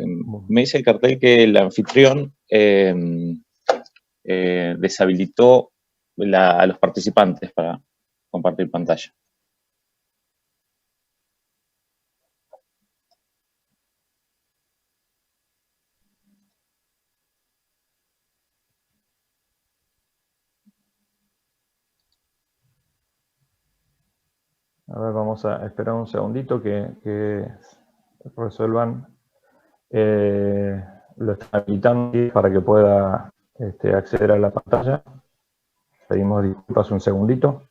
Me dice el cartel que el anfitrión deshabilitó a los participantes para compartir pantalla. A ver, vamos a esperar un segundito que resuelvan. Lo están habilitando para que pueda acceder a la pantalla. Pedimos disculpas un segundito.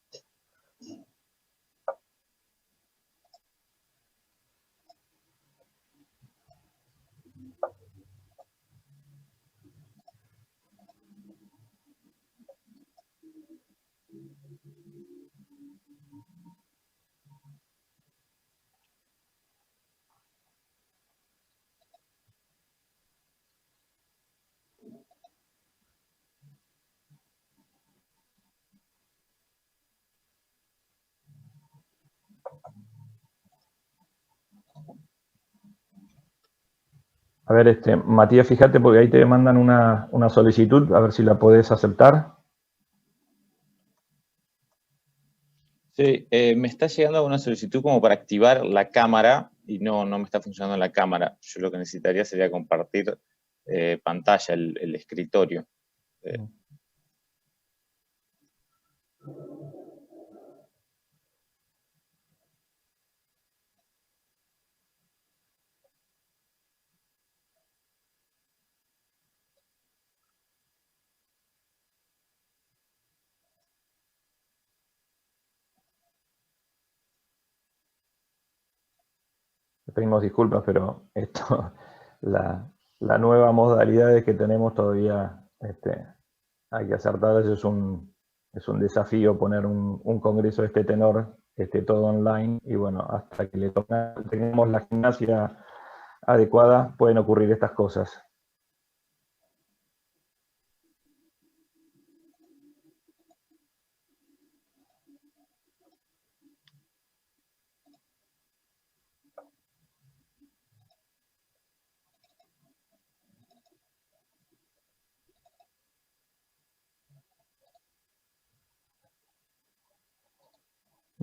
A ver, Matías, fíjate porque ahí te mandan una solicitud, a ver si la podés aceptar. Sí, me está llegando una solicitud como para activar la cámara y no me está funcionando la cámara. Yo lo que necesitaría sería compartir pantalla, el escritorio. Pedimos disculpas, pero la nueva modalidad que tenemos todavía hay que acertar. Es un desafío poner un congreso de este tenor, todo online, y bueno, hasta que tengamos la gimnasia adecuada, pueden ocurrir estas cosas.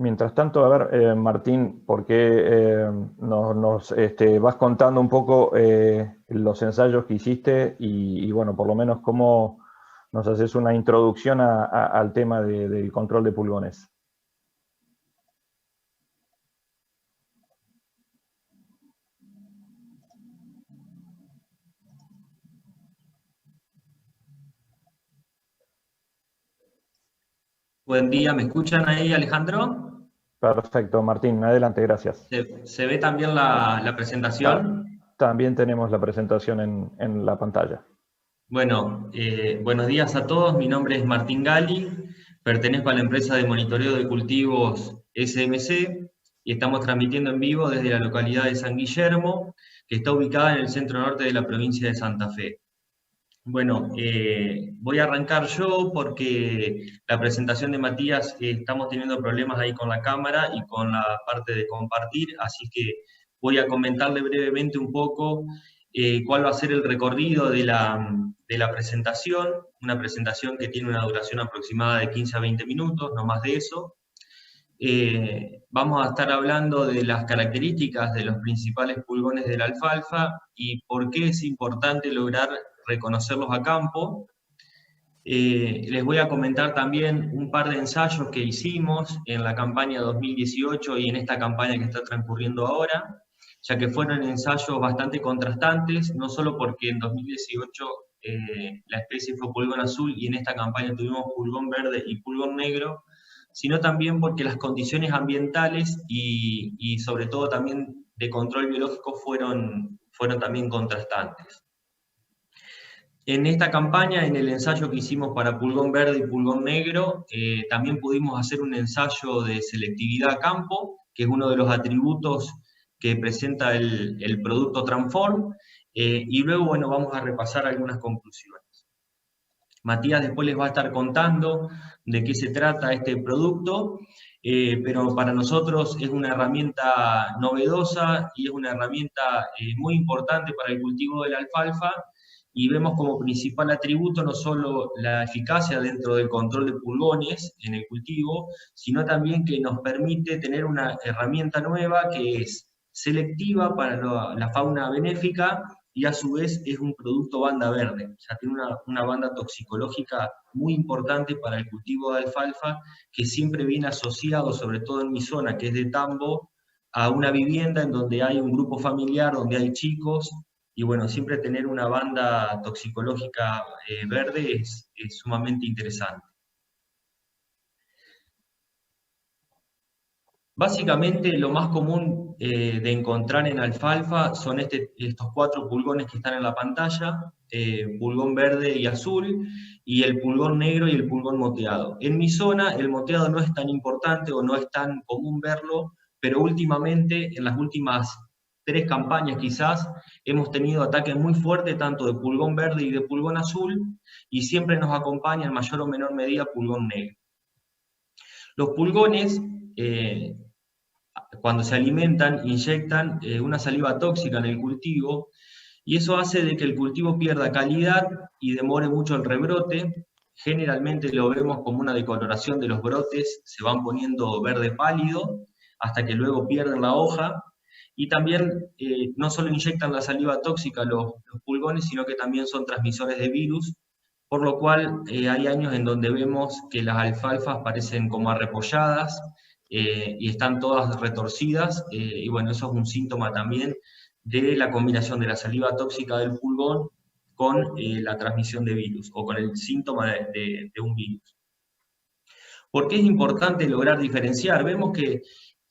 Mientras tanto, a ver, Martín, ¿por qué nos vas contando un poco los ensayos que hiciste y, bueno, por lo menos cómo nos haces una introducción al tema del control de pulgones? Buen día, ¿me escuchan ahí, Alejandro? Perfecto, Martín, adelante, gracias. ¿Se ve también la presentación? También tenemos la presentación en la pantalla. Bueno, buenos días a todos, mi nombre es Martín Gali, pertenezco a la empresa de monitoreo de cultivos SMC y estamos transmitiendo en vivo desde la localidad de San Guillermo, que está ubicada en el centro norte de la provincia de Santa Fe. Bueno, voy a arrancar yo porque la presentación de Matías estamos teniendo problemas ahí con la cámara y con la parte de compartir, así que voy a comentarle brevemente un poco cuál va a ser el recorrido de la presentación, una presentación que tiene una duración aproximada de 15 a 20 minutos, no más de eso. Vamos a estar hablando de las características de los principales pulgones de la alfalfa y por qué es importante lograr reconocerlos a campo. Les voy a comentar también un par de ensayos que hicimos en la campaña 2018 y en esta campaña que está transcurriendo ahora, ya que fueron ensayos bastante contrastantes, no solo porque en 2018 la especie fue pulgón azul y en esta campaña tuvimos pulgón verde y pulgón negro, sino también porque las condiciones ambientales y sobre todo también de control biológico fueron también contrastantes. En esta campaña, en el ensayo que hicimos para pulgón verde y pulgón negro, también pudimos hacer un ensayo de selectividad a campo, que es uno de los atributos que presenta el producto Transform, y luego, bueno, vamos a repasar algunas conclusiones. Matías después les va a estar contando de qué se trata este producto, pero para nosotros es una herramienta novedosa y es una herramienta muy importante para el cultivo de la alfalfa, y vemos como principal atributo no solo la eficacia dentro del control de pulgones en el cultivo, sino también que nos permite tener una herramienta nueva que es selectiva para la fauna benéfica y a su vez es un producto banda verde. O sea, tiene una banda toxicológica muy importante para el cultivo de alfalfa, que siempre viene asociado, sobre todo en mi zona, que es de tambo, a una vivienda en donde hay un grupo familiar, donde hay chicos, y bueno, siempre tener una banda toxicológica verde es sumamente interesante. Básicamente lo más común de encontrar en alfalfa son estos 4 pulgones que están en la pantalla, pulgón verde y azul, y el pulgón negro y el pulgón moteado. En mi zona el moteado no es tan importante o no es tan común verlo, pero últimamente, en las últimas 3 campañas quizás, hemos tenido ataques muy fuertes tanto de pulgón verde y de pulgón azul, y siempre nos acompaña en mayor o menor medida pulgón negro. Los pulgones, cuando se alimentan, inyectan una saliva tóxica en el cultivo, y eso hace de que el cultivo pierda calidad y demore mucho el rebrote. Generalmente lo vemos como una decoloración de los brotes, se van poniendo verde pálido, hasta que luego pierden la hoja, y también no solo inyectan la saliva tóxica los pulgones, sino que también son transmisores de virus, por lo cual hay años en donde vemos que las alfalfas parecen como arrepolladas, y están todas retorcidas, y bueno, eso es un síntoma también de la combinación de la saliva tóxica del pulgón con la transmisión de virus, o con el síntoma de un virus. ¿Por qué es importante lograr diferenciar? Vemos que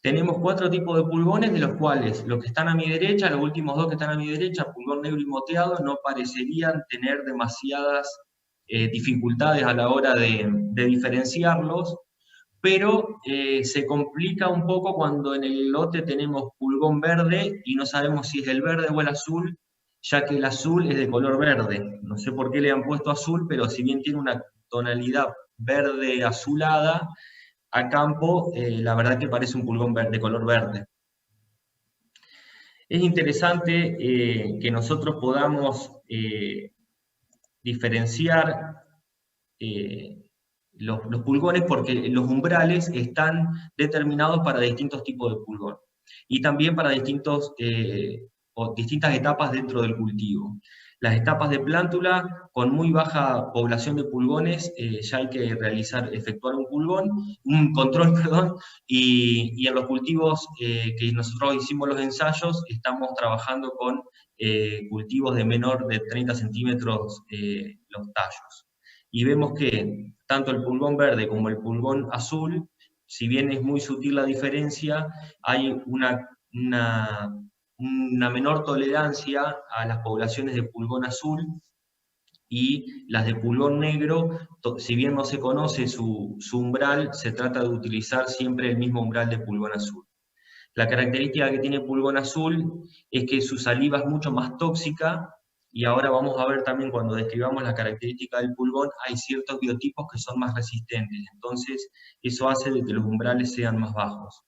tenemos 4 tipos de pulgones, de los cuales los que están a mi derecha, los últimos 2 que están a mi derecha, pulgón negro y moteado, no parecerían tener demasiadas dificultades a la hora de diferenciarlos, pero se complica un poco cuando en el lote tenemos pulgón verde y no sabemos si es el verde o el azul, ya que el azul es de color verde. No sé por qué le han puesto azul, pero si bien tiene una tonalidad verde azulada, a campo la verdad que parece un pulgón de color verde. Es interesante que nosotros podamos diferenciar los pulgones, porque los umbrales están determinados para distintos tipos de pulgón y también para distintas etapas dentro del cultivo. Las etapas de plántula, con muy baja población de pulgones, ya hay que efectuar un control, y en los cultivos que nosotros hicimos los ensayos, estamos trabajando con cultivos de menor de 30 centímetros los tallos. Y vemos que tanto el pulgón verde como el pulgón azul, si bien es muy sutil la diferencia, hay una menor tolerancia a las poblaciones de pulgón azul, y las de pulgón negro, si bien no se conoce su umbral, se trata de utilizar siempre el mismo umbral de pulgón azul. La característica que tiene pulgón azul es que su saliva es mucho más tóxica, y ahora vamos a ver también cuando describamos la característica del pulgón, hay ciertos biotipos que son más resistentes, entonces eso hace de que los umbrales sean más bajos.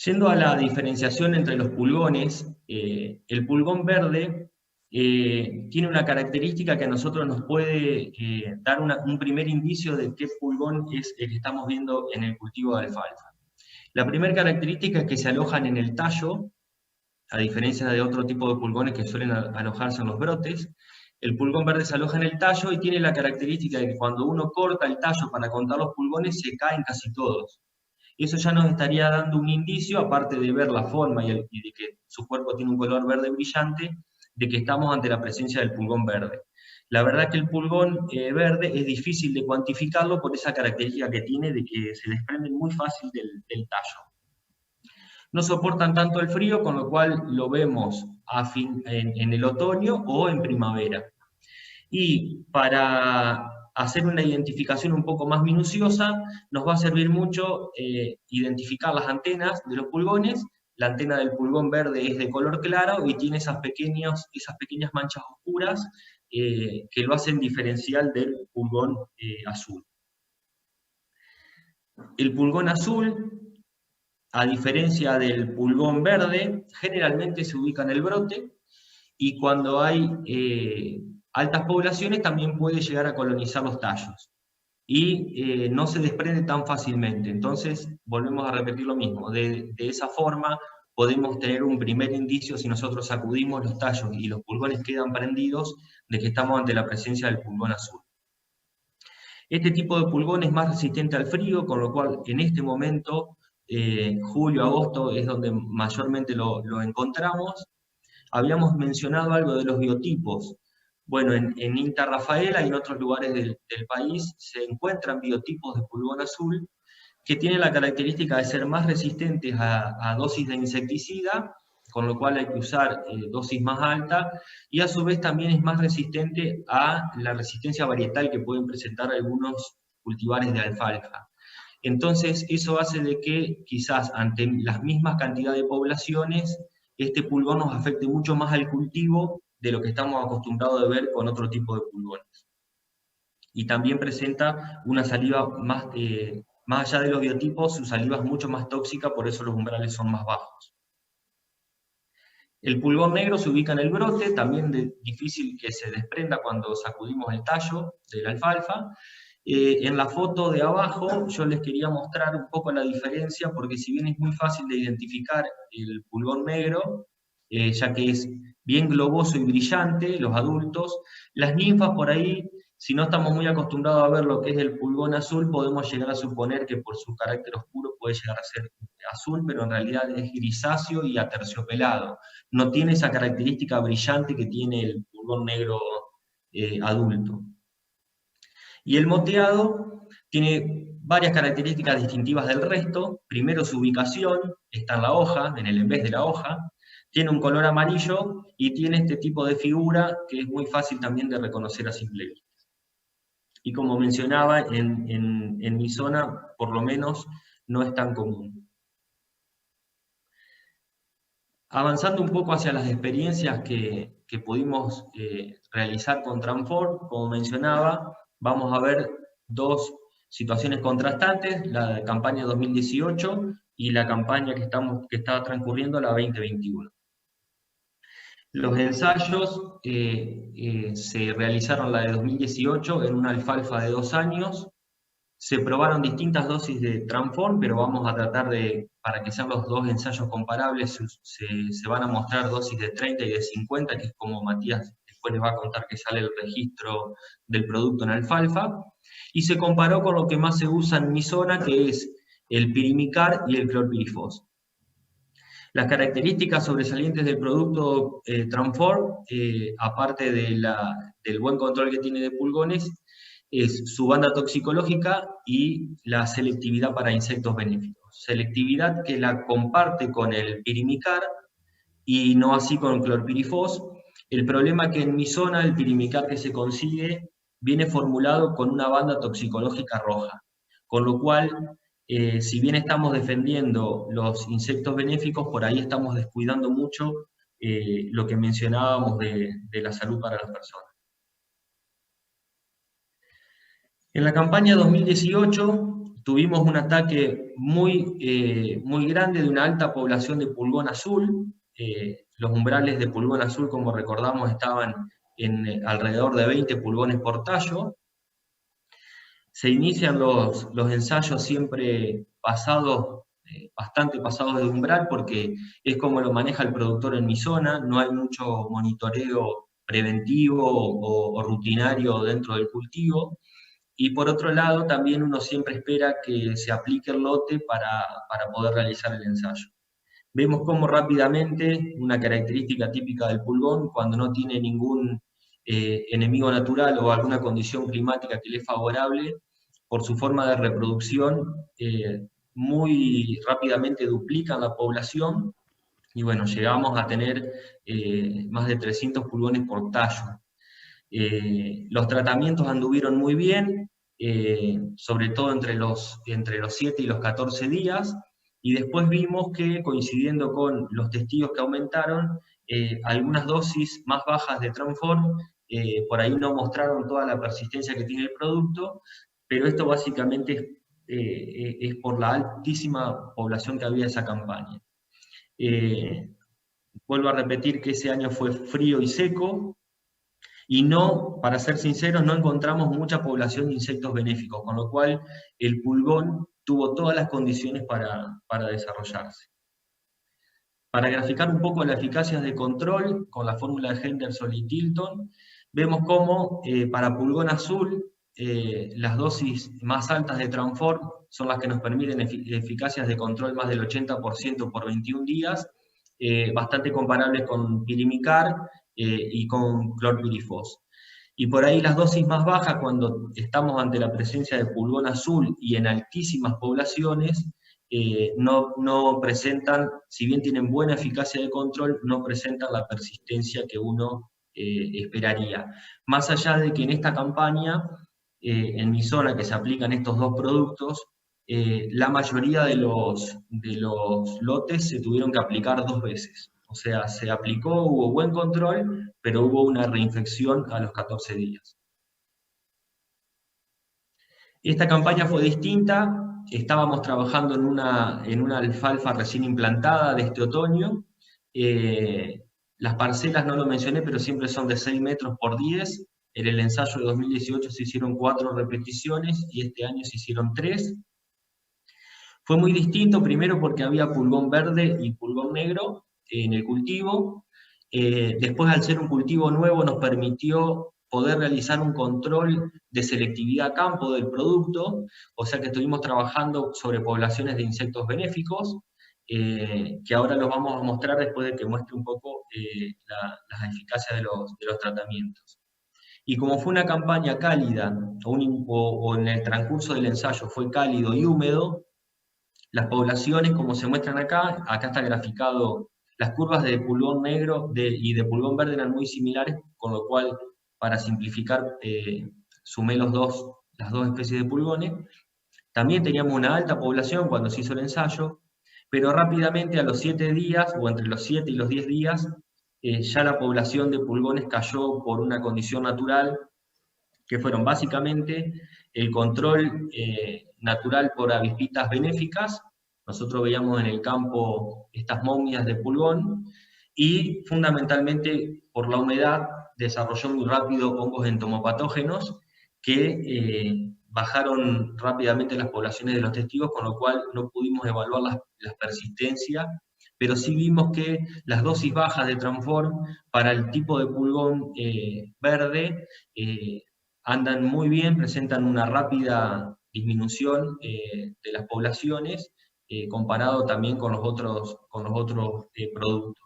Yendo a la diferenciación entre los pulgones, el pulgón verde tiene una característica que a nosotros nos puede dar un primer indicio de qué pulgón es el que estamos viendo en el cultivo de alfalfa. La primera característica es que se alojan en el tallo, a diferencia de otro tipo de pulgones que suelen alojarse en los brotes. El pulgón verde se aloja en el tallo y tiene la característica de que cuando uno corta el tallo para contar los pulgones, se caen casi todos. Eso ya nos estaría dando un indicio, aparte de ver la forma y de que su cuerpo tiene un color verde brillante, de que estamos ante la presencia del pulgón verde. La verdad que el pulgón verde es difícil de cuantificarlo por esa característica que tiene de que se desprende muy fácil del tallo. No soportan tanto el frío, con lo cual lo vemos en el otoño o en primavera. Y para hacer una identificación un poco más minuciosa, nos va a servir mucho identificar las antenas de los pulgones. La antena del pulgón verde es de color claro y tiene esas pequeñas manchas oscuras que lo hacen diferencial del pulgón azul. El pulgón azul, a diferencia del pulgón verde, generalmente se ubica en el brote, y cuando hay altas poblaciones también puede llegar a colonizar los tallos. Y no se desprende tan fácilmente. Entonces, volvemos a repetir lo mismo. De esa forma podemos tener un primer indicio, si nosotros sacudimos los tallos y los pulgones quedan prendidos, de que estamos ante la presencia del pulgón azul. Este tipo de pulgón es más resistente al frío, con lo cual en este momento, julio, agosto, es donde mayormente lo encontramos. Habíamos mencionado algo de los biotipos. Bueno, en INTA Rafaela y en otros lugares del país se encuentran biotipos de pulgón azul que tienen la característica de ser más resistentes a dosis de insecticida, con lo cual hay que usar dosis más alta, y a su vez también es más resistente a la resistencia varietal que pueden presentar algunos cultivares de alfalfa. Entonces, eso hace de que quizás ante las mismas cantidades de poblaciones, este pulgón nos afecte mucho más al cultivo de lo que estamos acostumbrados a ver con otro tipo de pulgones. Y también presenta una saliva más allá de los biotipos, su saliva es mucho más tóxica, por eso los umbrales son más bajos. El pulgón negro se ubica en el brote, también difícil que se desprenda cuando sacudimos el tallo de la alfalfa. En la foto de abajo yo les quería mostrar un poco la diferencia, porque si bien es muy fácil de identificar el pulgón negro, ya que es bien globoso y brillante, los adultos, las ninfas por ahí, si no estamos muy acostumbrados a ver lo que es el pulgón azul, podemos llegar a suponer que por su carácter oscuro puede llegar a ser azul, pero en realidad es grisáceo y aterciopelado. No tiene esa característica brillante que tiene el pulgón negro adulto. Y el moteado tiene varias características distintivas del resto. Primero, su ubicación, está en la hoja, en el en vez de la hoja. Tiene un color amarillo y tiene este tipo de figura que es muy fácil también de reconocer a simple vista. Y como mencionaba, en mi zona, por lo menos, no es tan común. Avanzando un poco hacia las experiencias que pudimos realizar con Transform, como mencionaba, vamos a ver dos situaciones contrastantes, la campaña 2018 y la campaña que está transcurriendo, la 2021. Los ensayos se realizaron la de 2018 en una alfalfa de 2 años. Se probaron distintas dosis de Transform, pero vamos a tratar de, para que sean los dos ensayos comparables, se van a mostrar dosis de 30 y de 50, que es como Matías después les va a contar que sale el registro del producto en alfalfa. Y se comparó con lo que más se usa en mi zona, que es el pirimicar y el clorpirifos. Las características sobresalientes del producto Transform, aparte del buen control que tiene de pulgones, es su banda toxicológica y la selectividad para insectos benéficos. Selectividad que la comparte con el pirimicar y no así con el clorpirifos. El problema es que en mi zona el pirimicar que se consigue viene formulado con una banda toxicológica roja, con lo cual si bien estamos defendiendo los insectos benéficos, por ahí estamos descuidando mucho lo que mencionábamos de la salud para las personas. En la campaña 2018 tuvimos un ataque muy grande de una alta población de pulgón azul. Los umbrales de pulgón azul, como recordamos, estaban en alrededor de 20 pulgones por tallo. Se inician los ensayos siempre bastante pasados de umbral, porque es como lo maneja el productor en mi zona, no hay mucho monitoreo preventivo o rutinario dentro del cultivo. Y por otro lado, también uno siempre espera que se aplique el lote para poder realizar el ensayo. Vemos cómo rápidamente, una característica típica del pulgón, cuando no tiene ningún enemigo natural o alguna condición climática que le es favorable, por su forma de reproducción, muy rápidamente duplican la población, y bueno, llegamos a tener más de 300 pulgones por tallo. Los tratamientos anduvieron muy bien, sobre todo entre los 7 y los 14 días, y después vimos que, coincidiendo con los testigos que aumentaron, algunas dosis más bajas de Transform por ahí no mostraron toda la persistencia que tiene el producto, pero esto básicamente es es por la altísima población que había en esa campaña. Vuelvo a repetir que ese año fue frío y seco, y no, para ser sinceros, no encontramos mucha población de insectos benéficos, con lo cual el pulgón tuvo todas las condiciones para desarrollarse. Para graficar un poco la eficacia de control, con la fórmula de Henderson y Tilton, vemos cómo para pulgón azul, las dosis más altas de Transform son las que nos permiten eficacias de control más del 80% por 21 días, bastante comparables con Pirimicar y con clorpirifos. Y por ahí las dosis más bajas, cuando estamos ante la presencia de pulgón azul y en altísimas poblaciones, no presentan, si bien tienen buena eficacia de control, no presentan la persistencia que uno esperaría. Más allá de que en esta campaña, en mi zona que se aplican estos dos productos, la mayoría de los lotes se tuvieron que aplicar 2 veces. O sea, se aplicó, hubo buen control, pero hubo una reinfección a los 14 días. Esta campaña fue distinta. Estábamos trabajando en una alfalfa recién implantada de este otoño. Las parcelas no lo mencioné, pero siempre son de 6 metros por 10. En el ensayo de 2018 se hicieron 4 repeticiones y este año se hicieron 3. Fue muy distinto, primero porque había pulgón verde y pulgón negro en el cultivo. Después, al ser un cultivo nuevo, nos permitió poder realizar un control de selectividad a campo del producto, o sea que estuvimos trabajando sobre poblaciones de insectos benéficos, que ahora los vamos a mostrar después de que muestre un poco la eficacia de los tratamientos. Y como fue una campaña cálida, o en el transcurso del ensayo fue cálido y húmedo, las poblaciones, como se muestran acá está graficado, las curvas de pulgón negro y de pulgón verde eran muy similares, con lo cual, para simplificar, sumé las dos especies de pulgones. También teníamos una alta población cuando se hizo el ensayo, pero rápidamente a los 7 días, o entre los 7 y los 10 días, ya la población de pulgones cayó por una condición natural, que fueron básicamente el control natural por avispitas benéficas. Nosotros veíamos en el campo estas momias de pulgón, y fundamentalmente por la humedad desarrolló muy rápido hongos entomopatógenos que bajaron rápidamente las poblaciones de los testigos, con lo cual no pudimos evaluar las persistencias, pero sí vimos que las dosis bajas de Transform para el tipo de pulgón verde andan muy bien, presentan una rápida disminución de las poblaciones, comparado también con los otros productos.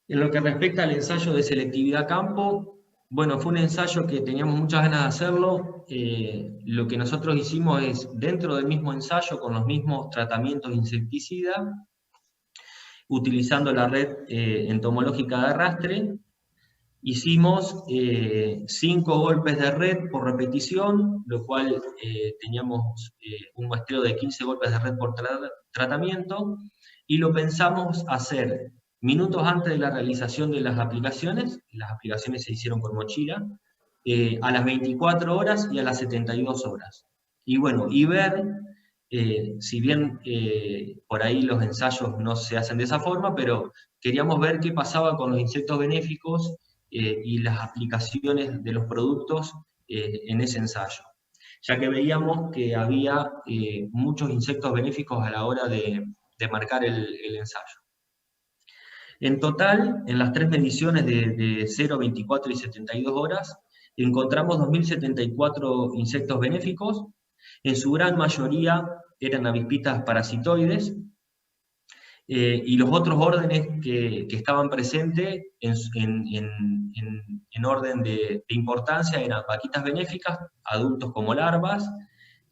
En lo que respecta al ensayo de selectividad a campo, bueno, fue un ensayo que teníamos muchas ganas de hacerlo. Lo que nosotros hicimos es, dentro del mismo ensayo, con los mismos tratamientos de insecticida, utilizando la red entomológica de arrastre, hicimos 5 golpes de red por repetición, lo cual teníamos un muestreo de 15 golpes de red por tratamiento, y lo pensamos hacer minutos antes de la realización de las aplicaciones se hicieron con mochila, a las 24 horas y a las 72 horas. Y bueno, y ver, si bien por ahí los ensayos no se hacen de esa forma, pero queríamos ver qué pasaba con los insectos benéficos y las aplicaciones de los productos en ese ensayo, ya que veíamos que había muchos insectos benéficos a la hora de marcar el ensayo. En total, en las 3 mediciones de 0, 24 y 72 horas, encontramos 2.074 insectos benéficos. En su gran mayoría eran avispitas parasitoides, y los otros órdenes que estaban presentes en orden de importancia eran vaquitas benéficas, adultos como larvas,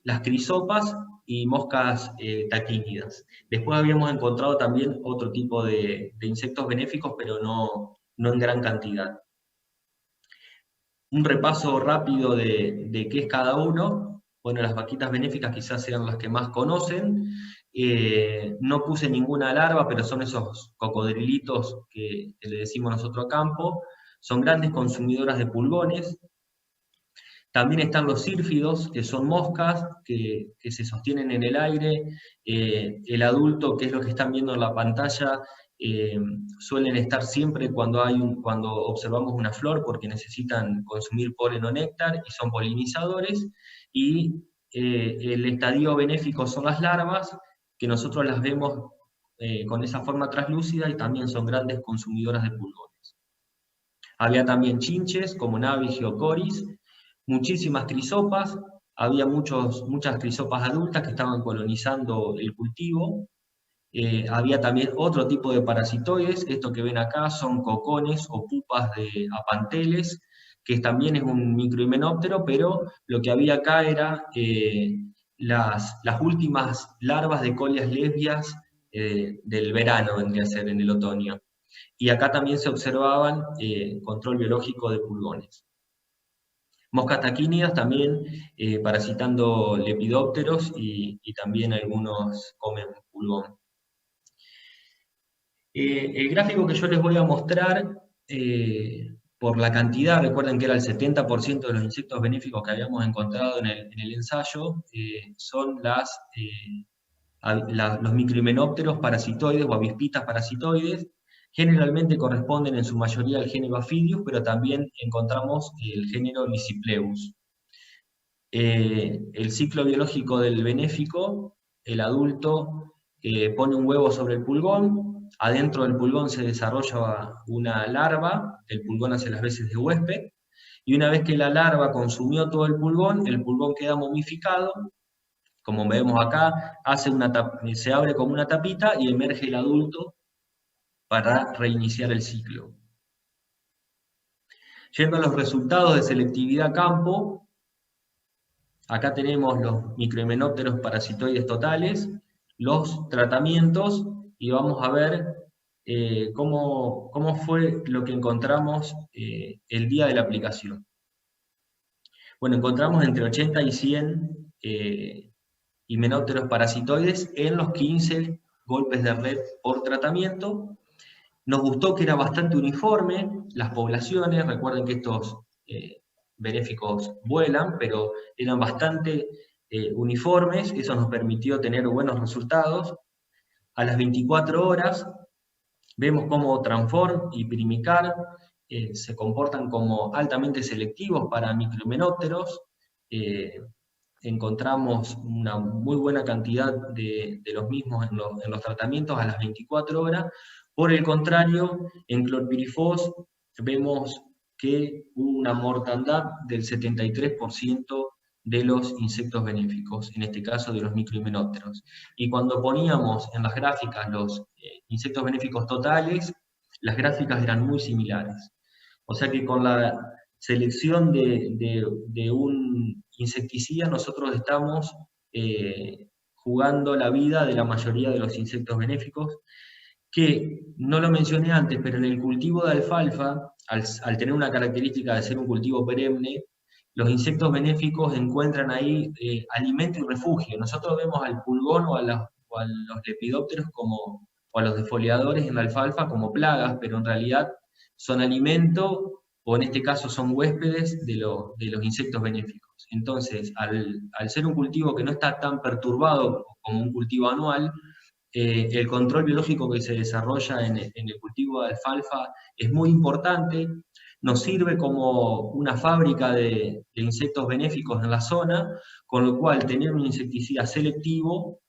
las crisopas y moscas taquínidas. Después habíamos encontrado también otro tipo de insectos benéficos, pero no en gran cantidad. Un repaso rápido de qué es cada uno. Bueno, las vaquitas benéficas quizás sean las que más conocen. No puse ninguna larva, pero son esos cocodrilitos que le decimos nosotros a campo. Son grandes consumidoras de pulgones. También están los sírfidos, que son moscas que se sostienen en el aire. El adulto, que es lo que están viendo en la pantalla, suelen estar siempre cuando observamos una flor, porque necesitan consumir polen o néctar y son polinizadores. Y el estadio benéfico son las larvas, que nosotros las vemos con esa forma translúcida y también son grandes consumidoras de pulgones. Había también chinches, como Navis y Geocoris, muchísimas crisopas, había muchas crisopas adultas que estaban colonizando el cultivo. Había también otro tipo de parasitoides, esto que ven acá son cocones o pupas de apanteles, que también es un microhimenóptero, pero lo que había acá era las últimas larvas de Collias lesbias del verano, vendría a ser en el otoño. Y acá también se observaban control biológico de pulgones. Moscas taquínidas también parasitando lepidópteros y también algunos comen pulgón. El gráfico que yo les voy a mostrar, por la cantidad, recuerden que era el 70% de los insectos benéficos que habíamos encontrado en el ensayo, son los microhimenópteros parasitoides o avispitas parasitoides. Generalmente corresponden en su mayoría al género Aphidius, pero también encontramos el género Lysipleus. El ciclo biológico del benéfico, el adulto pone un huevo sobre el pulgón, adentro del pulgón se desarrolla una larva, el pulgón hace las veces de huésped, y una vez que la larva consumió todo el pulgón queda momificado, como vemos acá, se abre como una tapita y emerge el adulto para reiniciar el ciclo. Yendo a los resultados de selectividad a campo, acá tenemos los microhimenópteros parasitoides totales, los tratamientos, y vamos a ver cómo fue lo que encontramos el día de la aplicación. Bueno, encontramos entre 80 y 100 himenópteros parasitoides en los 15 golpes de red por tratamiento. Nos gustó que era bastante uniforme las poblaciones, recuerden que estos benéficos vuelan, pero eran bastante uniformes, eso nos permitió tener buenos resultados. A las 24 horas vemos cómo Transform y Pirimicar se comportan como altamente selectivos para microhimenópteros. Encontramos una muy buena cantidad de los mismos en los tratamientos a las 24 horas. Por el contrario, en clorpirifos vemos que hubo una mortandad del 73% de los insectos benéficos, en este caso de los microhimenópteros. Y cuando poníamos en las gráficas los insectos benéficos totales, las gráficas eran muy similares. O sea que con la selección de un insecticida nosotros estamos jugando la vida de la mayoría de los insectos benéficos, que no lo mencioné antes, pero en el cultivo de alfalfa, al tener una característica de ser un cultivo perenne, los insectos benéficos encuentran ahí alimento y refugio. Nosotros vemos al pulgón o a los lepidópteros o a los defoliadores en la alfalfa como plagas, pero en realidad son alimento, o en este caso son huéspedes de los insectos benéficos. Entonces, al ser un cultivo que no está tan perturbado como un cultivo anual, el control biológico que se desarrolla en el cultivo de alfalfa es muy importante, nos sirve como una fábrica de insectos benéficos en la zona, con lo cual tener un insecticida selectivo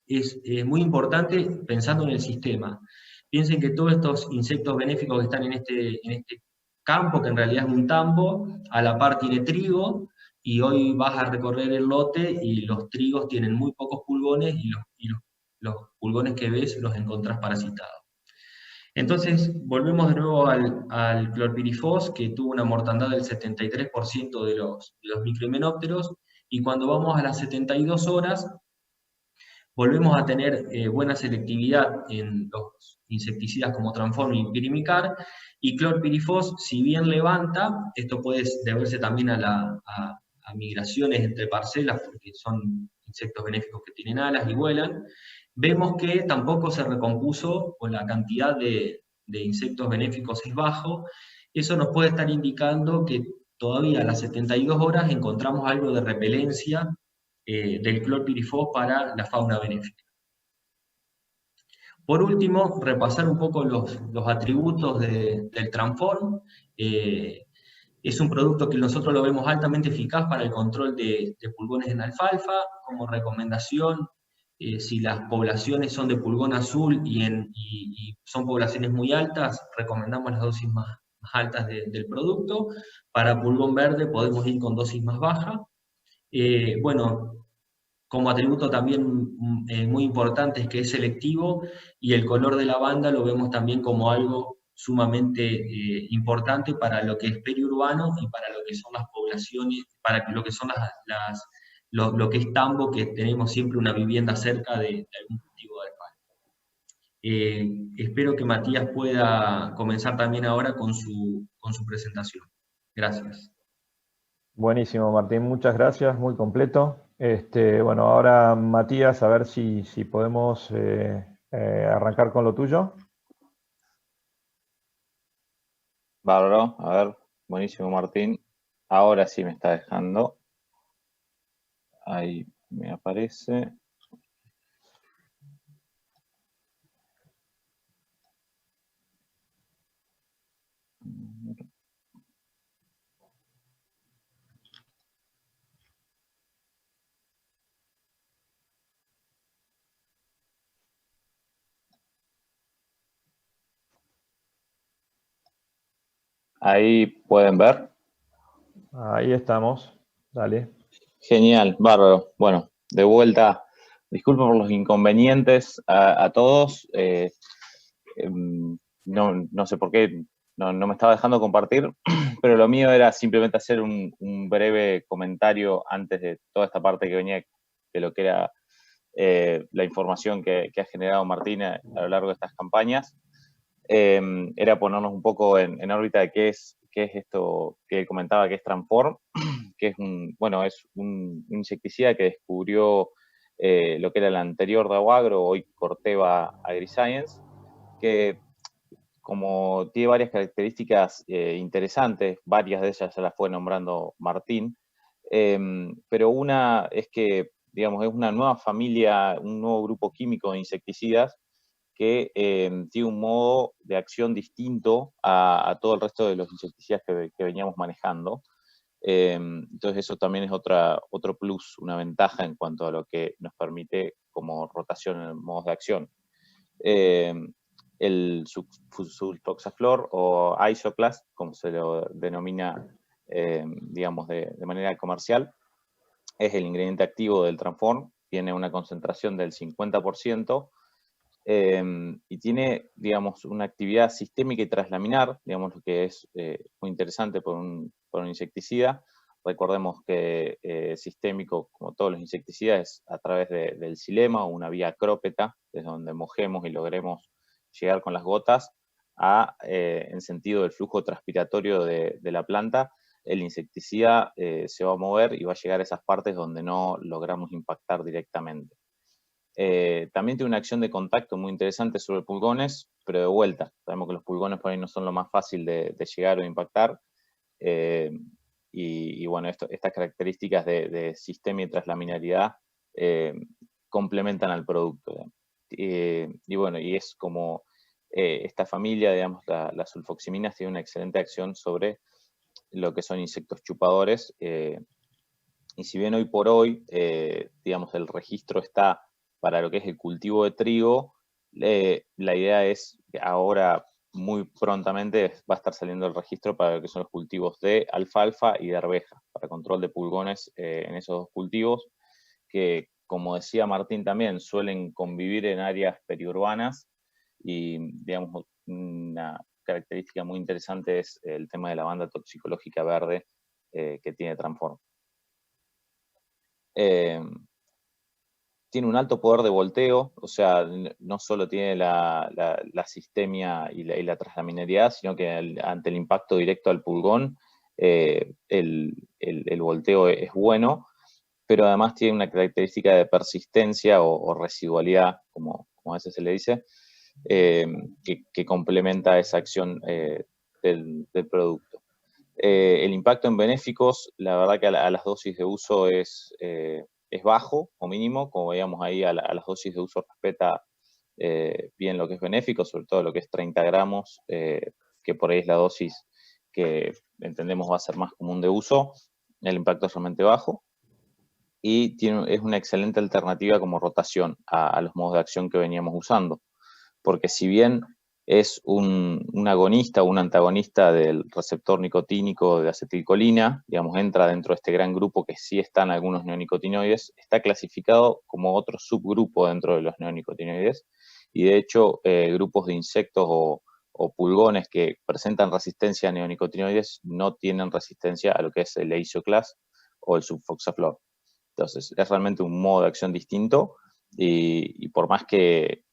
es muy importante pensando en el sistema. Piensen que todos estos insectos benéficos que están en este campo, que en realidad es un tambo, a la par tiene trigo, y hoy vas a recorrer el lote y los trigos tienen muy pocos pulgones y los pulgones que ves los encontrás parasitados. Entonces, volvemos de nuevo al clorpirifos, que tuvo una mortandad del 73% de los microhimenópteros, y cuando vamos a las 72 horas, volvemos a tener buena selectividad en los insecticidas como Transform y Pirimicar, y clorpirifos, si bien levanta, esto puede deberse también a migraciones entre parcelas, porque son insectos benéficos que tienen alas y vuelan, vemos que tampoco se recompuso, o la cantidad de insectos benéficos es bajo. Eso nos puede estar indicando que todavía a las 72 horas encontramos algo de repelencia del clorpirifos para la fauna benéfica. Por último, repasar un poco los atributos del Transform. Es un producto que nosotros lo vemos altamente eficaz para el control de pulgones en alfalfa. Como recomendación, si las poblaciones son de pulgón azul y son poblaciones muy altas, recomendamos las dosis más altas del producto. Para pulgón verde podemos ir con dosis más bajas. Bueno, como atributo también muy importante es que es selectivo, y el color de lavanda lo vemos también como algo sumamente importante para lo que es periurbano y para lo que son las poblaciones, para lo que son lo que es tambo, que tenemos siempre una vivienda cerca de algún cultivo de alfalfa. Espero que Matías pueda comenzar también ahora con su presentación. Gracias. Buenísimo, Martín, muchas gracias, muy completo. Bueno, ahora Matías, a ver si podemos arrancar con lo tuyo. Bárbaro, a ver, buenísimo Martín. Ahora sí me está dejando. Ahí me aparece. Ahí pueden ver. Ahí estamos, dale. Genial, bárbaro. Bueno, de vuelta, disculpen por los inconvenientes a todos. No sé por qué no me estaba dejando compartir, pero lo mío era simplemente hacer un breve comentario antes de toda esta parte que venía de lo que era la información que ha generado Martín a lo largo de estas campañas. Era ponernos un poco en órbita de qué es esto que comentaba, que es Transform, que es un insecticida que descubrió lo que era el anterior Dow Agro, hoy Corteva AgriScience, que como tiene varias características interesantes, varias de ellas ya las fue nombrando Martín, pero una es que, digamos, es una nueva familia, un nuevo grupo químico de insecticidas que tiene un modo de acción distinto a todo el resto de los insecticidas que veníamos manejando. Entonces eso también es otro plus, una ventaja en cuanto a lo que nos permite como rotación en modos de acción. El sulfoxaflor o Isoclast, como se lo denomina, digamos, de manera comercial, es el ingrediente activo del Transform, tiene una concentración del 50%, y tiene, digamos, una actividad sistémica y traslaminar, digamos, lo que es muy interesante por un insecticida. Recordemos que sistémico, como todos los insecticidas, es a través del xilema o una vía acrópeta, desde donde mojemos y logremos llegar con las gotas en sentido del flujo transpiratorio de la planta. El insecticida se va a mover y va a llegar a esas partes donde no logramos impactar directamente. También tiene una acción de contacto muy interesante sobre pulgones, pero de vuelta. Sabemos que los pulgones por ahí no son lo más fácil de llegar o impactar. Y bueno, estas características de sistema y traslaminaridad complementan al producto. Y bueno, y es como esta familia, digamos, las sulfoximinas tiene una excelente acción sobre lo que son insectos chupadores. Y si bien hoy por hoy, digamos, el registro está para lo que es el cultivo de trigo, la idea es que ahora muy prontamente va a estar saliendo el registro para lo que son los cultivos de alfalfa y de arveja, para control de pulgones en esos dos cultivos, que como decía Martín también, suelen convivir en áreas periurbanas y, digamos, una característica muy interesante es el tema de la banda toxicológica verde que tiene Transform. Tiene un alto poder de volteo, o sea, no solo tiene la sistemia y la traslaminariedad, sino que ante el impacto directo al pulgón, el volteo es bueno, pero además tiene una característica de persistencia o residualidad, como a veces se le dice, que complementa esa acción del producto. El impacto en benéficos, la verdad que a las dosis de uso es bajo o mínimo, como veíamos ahí a las dosis de uso respeta bien lo que es benéfico, sobre todo lo que es 30 gramos, que por ahí es la dosis que entendemos va a ser más común de uso, el impacto es realmente bajo, y es una excelente alternativa como rotación a los modos de acción que veníamos usando, porque si bien es un agonista o un antagonista del receptor nicotínico de acetilcolina, digamos, entra dentro de este gran grupo que sí están algunos neonicotinoides, está clasificado como otro subgrupo dentro de los neonicotinoides, y de hecho grupos de insectos o pulgones que presentan resistencia a neonicotinoides no tienen resistencia a lo que es el Eiseoclast o el sulfoxaflor. Entonces, es realmente un modo de acción distinto, y por más que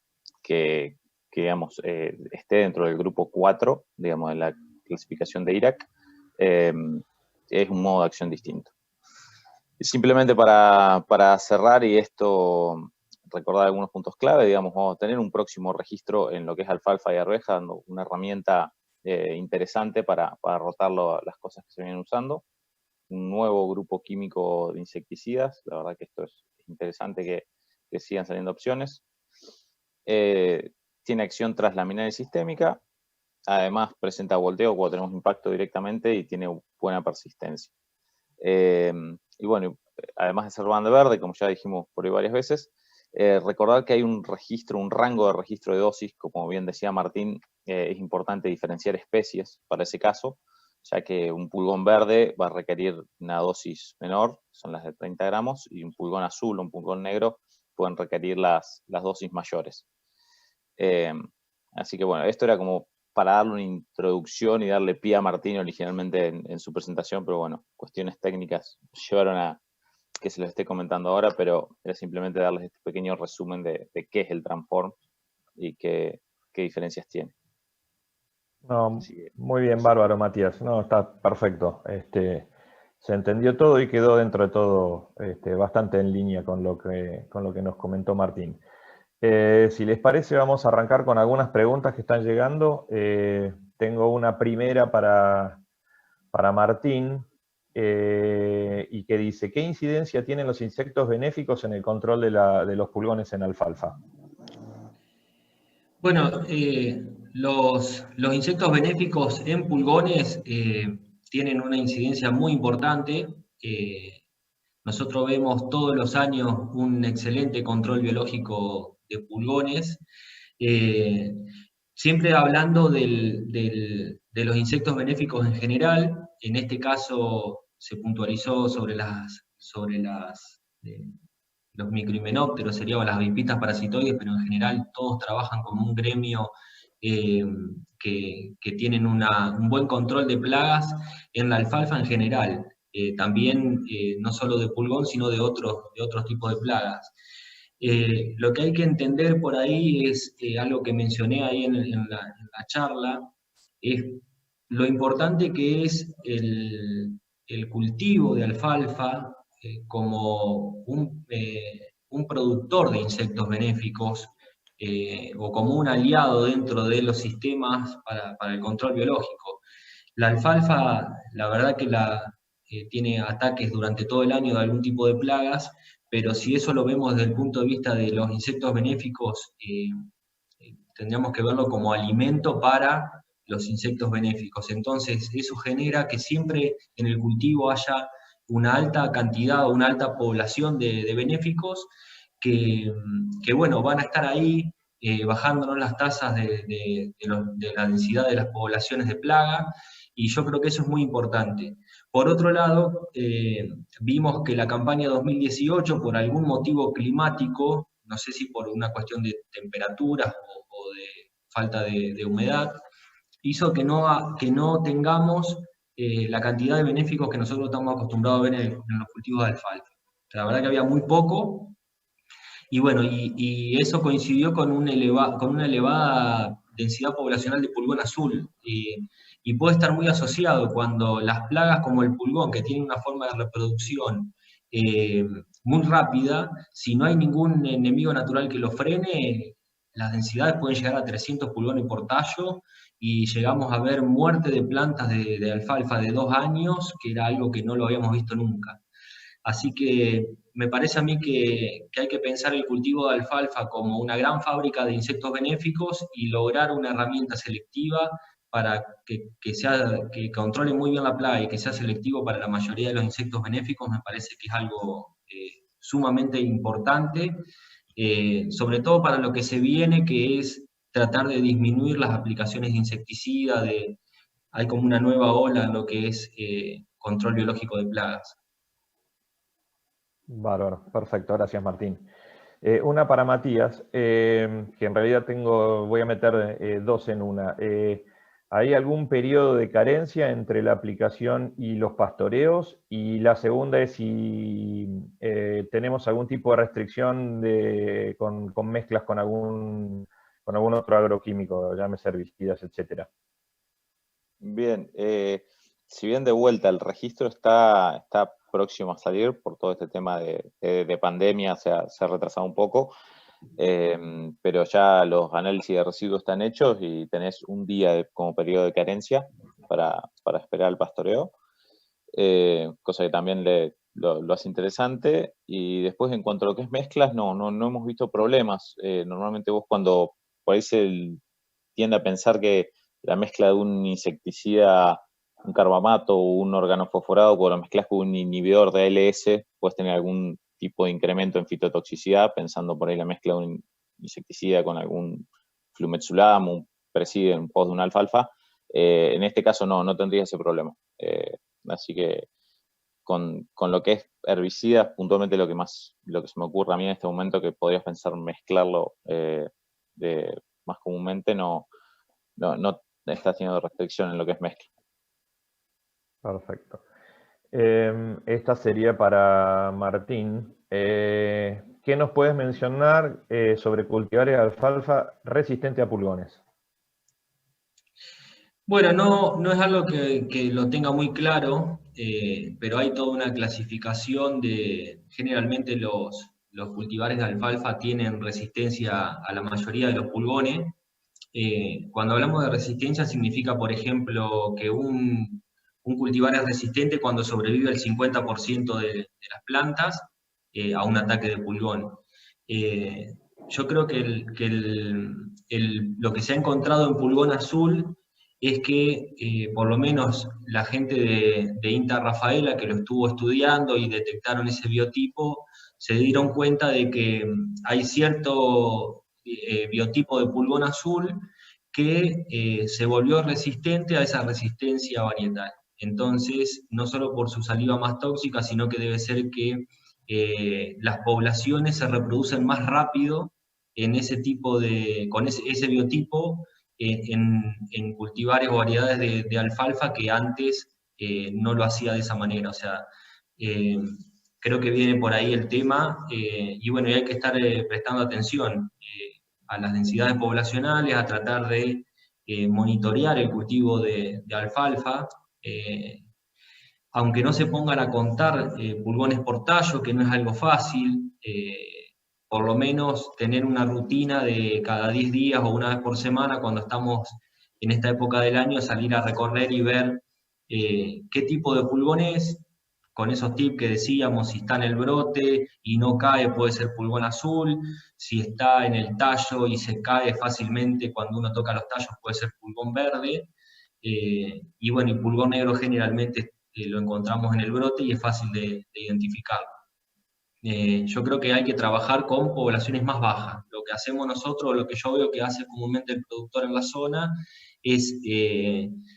digamos, esté dentro del grupo 4, digamos, en la clasificación de IRAC, es un modo de acción distinto. Y simplemente para cerrar y esto, recordar algunos puntos clave, digamos, vamos a tener un próximo registro en lo que es alfalfa y arveja, dando una herramienta interesante para rotar las cosas que se vienen usando. Un nuevo grupo químico de insecticidas, la verdad que esto es interesante que sigan saliendo opciones. Tiene acción translaminaria y sistémica, además presenta volteo cuando tenemos impacto directamente y tiene buena persistencia. Y bueno, además de ser banda verde, como ya dijimos por ahí varias veces, recordar que hay un rango de registro de dosis, como bien decía Martín, es importante diferenciar especies para ese caso, ya que un pulgón verde va a requerir una dosis menor, son las de 30 gramos, y un pulgón azul o un pulgón negro pueden requerir las dosis mayores. Así que bueno, esto era como para darle una introducción y darle pie a Martín originalmente en su presentación, pero bueno, cuestiones técnicas llevaron a que se los esté comentando ahora, pero era simplemente darles este pequeño resumen de qué es el Transform y qué diferencias tiene. No, muy bien, bárbaro, Matías. No, está perfecto. Se entendió todo y quedó dentro de todo bastante en línea con lo que nos comentó Martín. Si les parece, vamos a arrancar con algunas preguntas que están llegando. Tengo una primera para Martín, y que dice: ¿qué incidencia tienen los insectos benéficos en el control de los pulgones en alfalfa? Bueno, los insectos benéficos en pulgones tienen una incidencia muy importante. Nosotros vemos todos los años un excelente control biológico de pulgones, siempre hablando de los insectos benéficos en general. En este caso se puntualizó sobre los microhimenópteros, serían las avipistas parasitoides, pero en general todos trabajan como un gremio que tienen un buen control de plagas en la alfalfa en general. También no solo de pulgón, sino de otros tipos de plagas. Lo que hay que entender por ahí es algo que mencioné ahí en la charla, es lo importante que es el cultivo de alfalfa como un productor de insectos benéficos o como un aliado dentro de los sistemas para el control biológico. La alfalfa, la verdad que tiene ataques durante todo el año de algún tipo de plagas, pero si eso lo vemos desde el punto de vista de los insectos benéficos, tendríamos que verlo como alimento para los insectos benéficos. Entonces, eso genera que siempre en el cultivo haya una alta cantidad o una alta población de benéficos que bueno, van a estar ahí bajándonos las tasas de la densidad de las poblaciones de plaga, y yo creo que eso es muy importante. Por otro lado, vimos que la campaña 2018, por algún motivo climático, no sé si por una cuestión de temperaturas o de falta de humedad, hizo que no tengamos la cantidad de benéficos que nosotros estamos acostumbrados a ver en los cultivos de alfalfa. La verdad que había muy poco, y bueno, y eso coincidió con una elevada densidad poblacional de pulgón azul, y puede estar muy asociado cuando las plagas como el pulgón, que tiene una forma de reproducción muy rápida, si no hay ningún enemigo natural que lo frene, las densidades pueden llegar a 300 pulgones por tallo, y llegamos a ver muerte de plantas de alfalfa de 2 años, que era algo que no lo habíamos visto nunca. Así que me parece a mí que hay que pensar el cultivo de alfalfa como una gran fábrica de insectos benéficos y lograr una herramienta selectiva para que controle muy bien la plaga y que sea selectivo para la mayoría de los insectos benéficos. Me parece que es algo sumamente importante, sobre todo para lo que se viene, que es tratar de disminuir las aplicaciones de insecticida. Hay como una nueva ola en lo que es control biológico de plagas. Bárbaro, perfecto, gracias Martín. Una para Matías, que en realidad voy a meter dos en una. ¿Hay algún periodo de carencia entre la aplicación y los pastoreos? Y la segunda es si tenemos algún tipo de restricción con mezclas con algún otro agroquímico, llámese herbicidas, etcétera. Bien, si bien de vuelta el registro está próximo a salir por todo este tema de pandemia, se ha retrasado un poco, pero ya los análisis de residuos están hechos y tenés un día como periodo de carencia para esperar el pastoreo, cosa que también lo hace interesante. Y después, en cuanto a lo que es mezclas, no hemos visto problemas. Normalmente vos, cuando por ahí se tiende a pensar que la mezcla de un insecticida, un carbamato o un organofosforado, cuando lo mezclas con un inhibidor de ALS, puedes tener algún tipo de incremento en fitotoxicidad, pensando por ahí la mezcla de un insecticida con algún flumetsulam, un preside, un post de un alfalfa. En este caso no tendría ese problema. Así que con lo que es herbicidas, puntualmente lo que se me ocurre a mí en este momento que podrías pensar mezclarlo más comúnmente, no está haciendo restricción en lo que es mezcla. Perfecto. Esta sería para Martín. ¿Qué nos puedes mencionar sobre cultivares de alfalfa resistente a pulgones? Bueno, no es algo que lo tenga muy claro, pero hay toda una clasificación generalmente los cultivares de alfalfa tienen resistencia a la mayoría de los pulgones. Cuando hablamos de resistencia significa, por ejemplo, que un cultivar es resistente cuando sobrevive el 50% de las plantas a un ataque de pulgón. Yo creo que lo que se ha encontrado en pulgón azul es que por lo menos la gente de INTA Rafaela, que lo estuvo estudiando y detectaron ese biotipo, se dieron cuenta de que hay cierto biotipo de pulgón azul que se volvió resistente a esa resistencia varietal. Entonces, no solo por su saliva más tóxica, sino que debe ser que las poblaciones se reproducen más rápido en con ese biotipo en cultivares o variedades de alfalfa que antes no lo hacía de esa manera. O sea, creo que viene por ahí el tema, y bueno, hay que estar prestando atención a las densidades poblacionales, a tratar de monitorear el cultivo de alfalfa, aunque no se pongan a contar pulgones por tallo, que no es algo fácil, por lo menos tener una rutina de cada 10 días o una vez por semana, cuando estamos en esta época del año, salir a recorrer y ver qué tipo de pulgón es, con esos tips que decíamos: si está en el brote y no cae, puede ser pulgón azul; si está en el tallo y se cae fácilmente cuando uno toca los tallos, puede ser pulgón verde. Y bueno, y pulgón negro generalmente lo encontramos en el brote y es fácil de identificarlo. Yo creo que hay que trabajar con poblaciones más bajas. Lo que hacemos nosotros, lo que yo veo que hace comúnmente el productor en la zona, es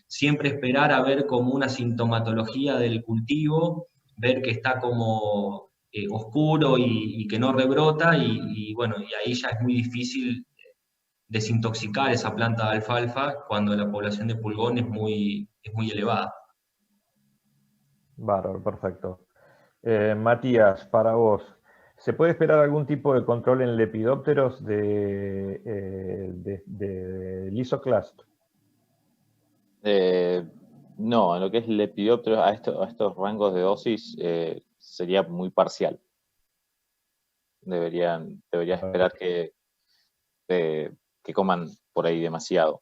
siempre esperar a ver como una sintomatología del cultivo, ver que está como oscuro y que no rebrota, y bueno, y ahí ya es muy difícil desintoxicar esa planta de alfalfa cuando la población de pulgón es muy elevada. Bárbaro, perfecto. Matías, para vos, ¿se puede esperar algún tipo de control en lepidópteros de Lysoclast? No, en lo que es lepidópteros, a estos rangos de dosis sería muy parcial. Deberías esperar que que coman por ahí demasiado.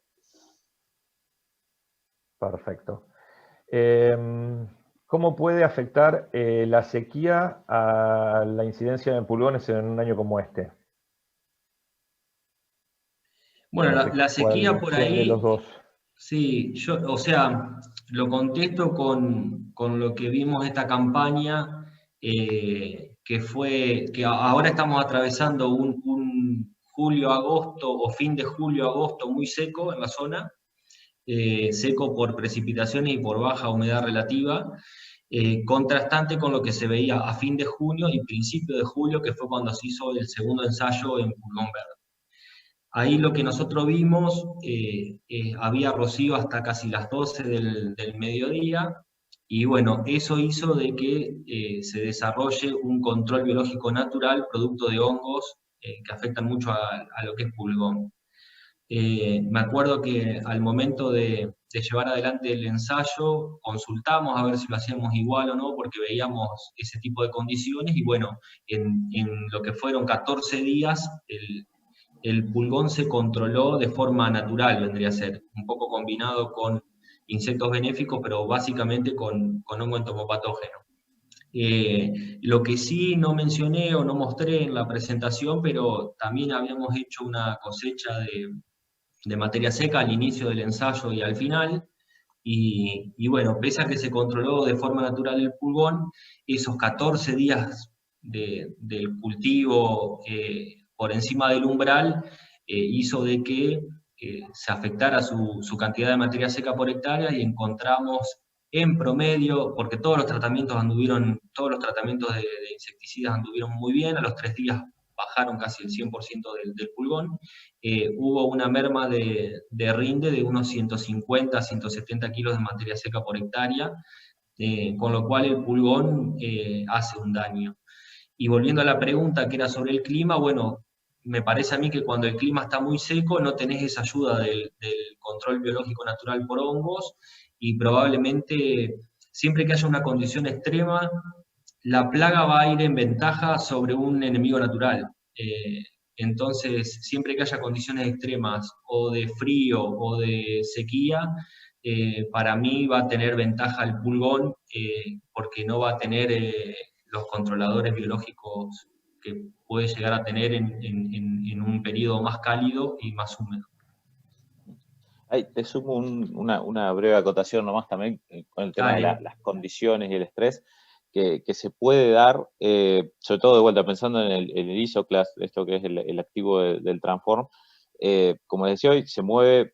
Perfecto. ¿Cómo puede afectar la sequía a la incidencia de pulgones en un año como este? Bueno, la sequía por ¿Cuál de ahí, los dos? sí, o sea, lo contesto con lo que vimos esta campaña, que ahora estamos atravesando un julio-agosto o fin de julio-agosto muy seco en la zona, seco por precipitaciones y por baja humedad relativa, contrastante con lo que se veía a fin de junio y principio de julio, que fue cuando se hizo el segundo ensayo en pulgón verde. Ahí lo que nosotros vimos, había rocío hasta casi las 12 del mediodía, y bueno, eso hizo de que se desarrolle un control biológico natural producto de hongos que afectan mucho a lo que es pulgón. Me acuerdo que al momento de llevar adelante el ensayo, consultamos a ver si lo hacíamos igual o no, porque veíamos ese tipo de condiciones, y bueno, en lo que fueron 14 días, el pulgón se controló de forma natural, vendría a ser, un poco combinado con insectos benéficos, pero básicamente con hongo entomopatógeno. Lo que sí no mencioné o no mostré en la presentación, pero también habíamos hecho una cosecha de materia seca al inicio del ensayo y al final, y bueno, pese a que se controló de forma natural el pulgón, esos 14 días del cultivo por encima del umbral hizo de que se afectara su cantidad de materia seca por hectárea, y encontramos en promedio, porque todos los tratamientos de insecticidas anduvieron muy bien, a los 3 días bajaron casi el 100% del pulgón, hubo una merma de rinde de unos 150 a 170 kilos de materia seca por hectárea, con lo cual el pulgón hace un daño. Y volviendo a la pregunta que era sobre el clima, bueno, me parece a mí que cuando el clima está muy seco no tenés esa ayuda del control biológico natural por hongos, y probablemente siempre que haya una condición extrema, la plaga va a ir en ventaja sobre un enemigo natural. Entonces, siempre que haya condiciones extremas o de frío o de sequía, para mí va a tener ventaja el pulgón, porque no va a tener los controladores biológicos que puede llegar a tener en un periodo más cálido y más húmedo. Ahí te sumo una breve acotación nomás también con el tema de las condiciones y el estrés que se puede dar, sobre todo de vuelta pensando en el Isoclast, esto que es el activo del Transform. Como les decía hoy, se mueve,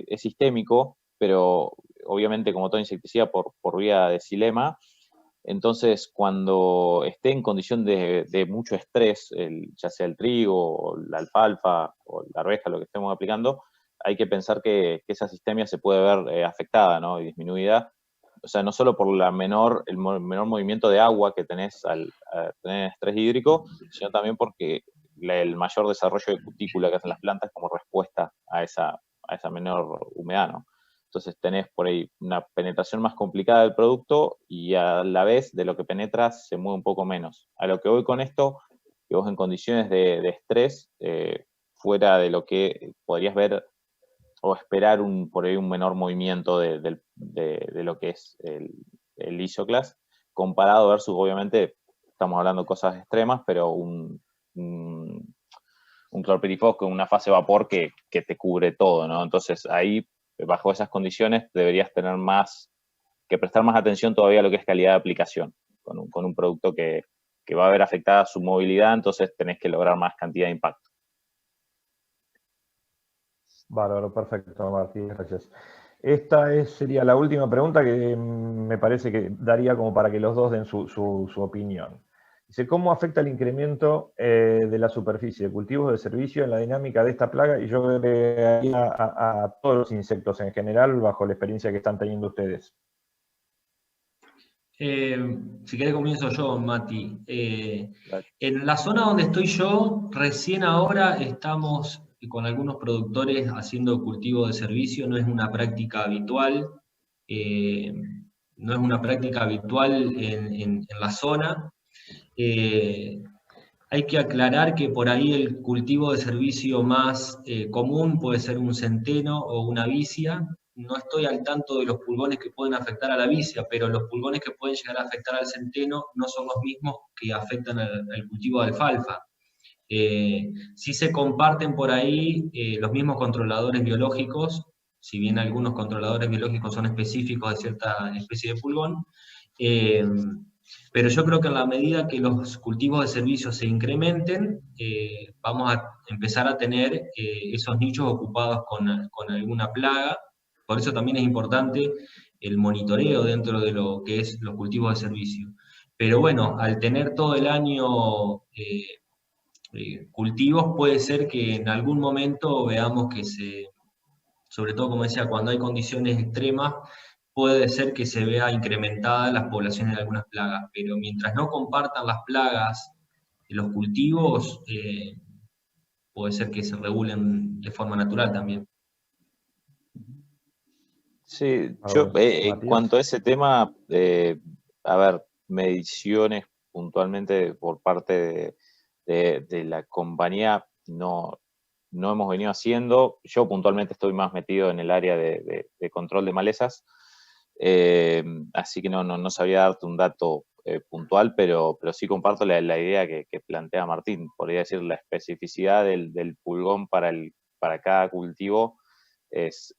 es sistémico, pero obviamente como todo insecticida por vía de xilema. Entonces, cuando esté en condición de mucho estrés, ya sea el trigo, o la alfalfa, o la arveja, lo que estemos aplicando, hay que pensar que esa sistemia se puede ver afectada, ¿no? Y disminuida. O sea, no solo por el menor movimiento de agua que tenés al tener estrés hídrico, sino también porque el mayor desarrollo de cutícula que hacen las plantas como respuesta a esa menor humedad, ¿no? Entonces tenés por ahí una penetración más complicada del producto, y a la vez de lo que penetras se mueve un poco menos. A lo que voy con esto, que vos en condiciones de estrés, fuera de lo que podrías ver o esperar por ahí un menor movimiento de lo que es el Isoclast, comparado versus, obviamente, estamos hablando de cosas extremas, pero un clorpirifos con una fase vapor que te cubre todo, ¿no? Entonces ahí, bajo esas condiciones, deberías tener que prestar más atención todavía a lo que es calidad de aplicación, con un producto que va a ver afectada su movilidad, entonces tenés que lograr más cantidad de impacto. Bárbaro, perfecto, Martín, gracias. Esta sería la última pregunta que me parece que daría como para que los dos den su opinión. Dice, ¿cómo afecta el incremento de la superficie de cultivos de servicio en la dinámica de esta plaga? Y yo agregaría a todos los insectos en general, bajo la experiencia que están teniendo ustedes. Si querés comienzo yo, Mati. En la zona donde estoy yo, recién ahora estamos con algunos productores haciendo cultivo de servicio. No es una práctica habitual, en la zona. Hay que aclarar que por ahí el cultivo de servicio más común puede ser un centeno o una vicia. No estoy al tanto de los pulgones que pueden afectar a la vicia, pero los pulgones que pueden llegar a afectar al centeno no son los mismos que afectan al cultivo de alfalfa. Sí se comparten por ahí los mismos controladores biológicos, si bien algunos controladores biológicos son específicos de cierta especie de pulgón, pero yo creo que en la medida que los cultivos de servicio se incrementen, vamos a empezar a tener esos nichos ocupados con alguna plaga. Por eso también es importante el monitoreo dentro de lo que es los cultivos de servicio. Pero bueno, al tener todo el año cultivos, puede ser que en algún momento veamos que sobre todo como decía, cuando hay condiciones extremas, puede ser que se vea incrementadas las poblaciones de algunas plagas, pero mientras no compartan las plagas los cultivos, puede ser que se regulen de forma natural también. Sí, yo en cuanto a ese tema, a ver, mediciones puntualmente por parte de la compañía no hemos venido haciendo. Yo puntualmente estoy más metido en el área de control de malezas, así que no sabría darte un dato puntual, pero sí comparto la idea que plantea Martín. Podría decir, la especificidad del pulgón para cada cultivo es,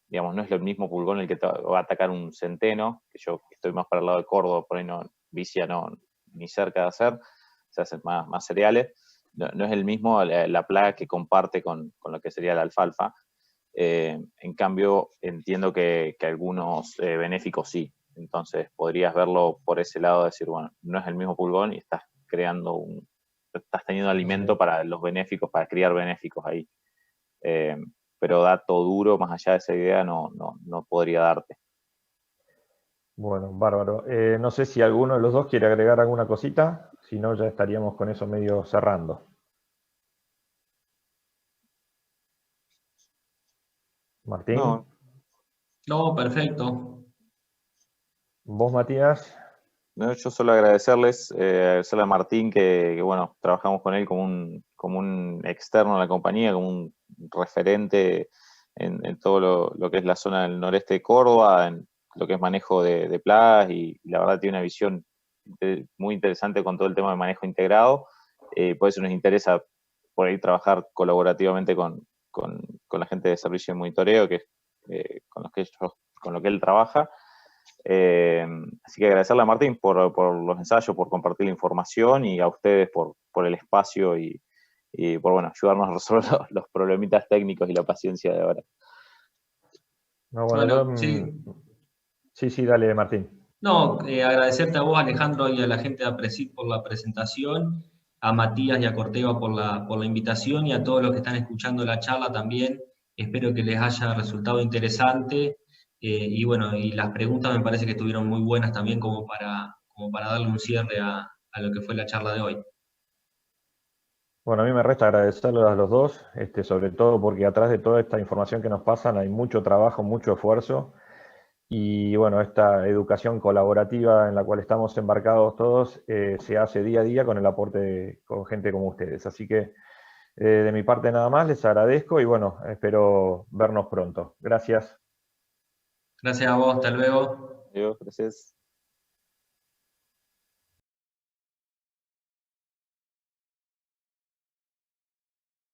digamos, no es el mismo pulgón el que te va a atacar un centeno, que yo estoy más para el lado de Córdoba, por ahí vicia ni cerca de hacer, se hacen más cereales. No es el mismo la plaga que comparte con lo que sería la alfalfa. En cambio, entiendo que algunos benéficos sí. Entonces, podrías verlo por ese lado, decir, bueno, no es el mismo pulgón y estás teniendo alimento para los benéficos, para criar benéficos ahí. Pero dato duro, más allá de esa idea, no podría darte. Bueno, bárbaro. No sé si alguno de los dos quiere agregar alguna cosita, si no ya estaríamos con eso medio cerrando. Martín. No, perfecto. ¿Vos, Matías? No, yo solo agradecerle a Martín que bueno, trabajamos con él como un externo a la compañía, como un referente en todo lo que es la zona del noreste de Córdoba, en lo que es manejo de plagas, y la verdad tiene una visión muy interesante con todo el tema de manejo integrado. Por eso nos interesa por ahí trabajar colaborativamente con la gente de servicio de monitoreo, que es con lo que él trabaja. Así que agradecerle a Martín por los ensayos, por compartir la información, y a ustedes por el espacio y por bueno, ayudarnos a resolver los problemitas técnicos y la paciencia de ahora. No, bueno, sí, dale, Martín. No, agradecerte a vos, Alejandro, y a la gente de Apresit por la presentación, a Matías y a Corteva por la invitación, y a todos los que están escuchando la charla también. Espero que les haya resultado interesante. Y bueno, y las preguntas me parece que estuvieron muy buenas también como para darle un cierre a lo que fue la charla de hoy. Bueno, a mí me resta agradecerles a los dos, sobre todo porque atrás de toda esta información que nos pasan hay mucho trabajo, mucho esfuerzo, y bueno, esta educación colaborativa en la cual estamos embarcados todos se hace día a día con el aporte con gente como ustedes. Así que de mi parte nada más, les agradezco y bueno, espero vernos pronto. Gracias. Gracias a vos, hasta luego. Adiós, gracias.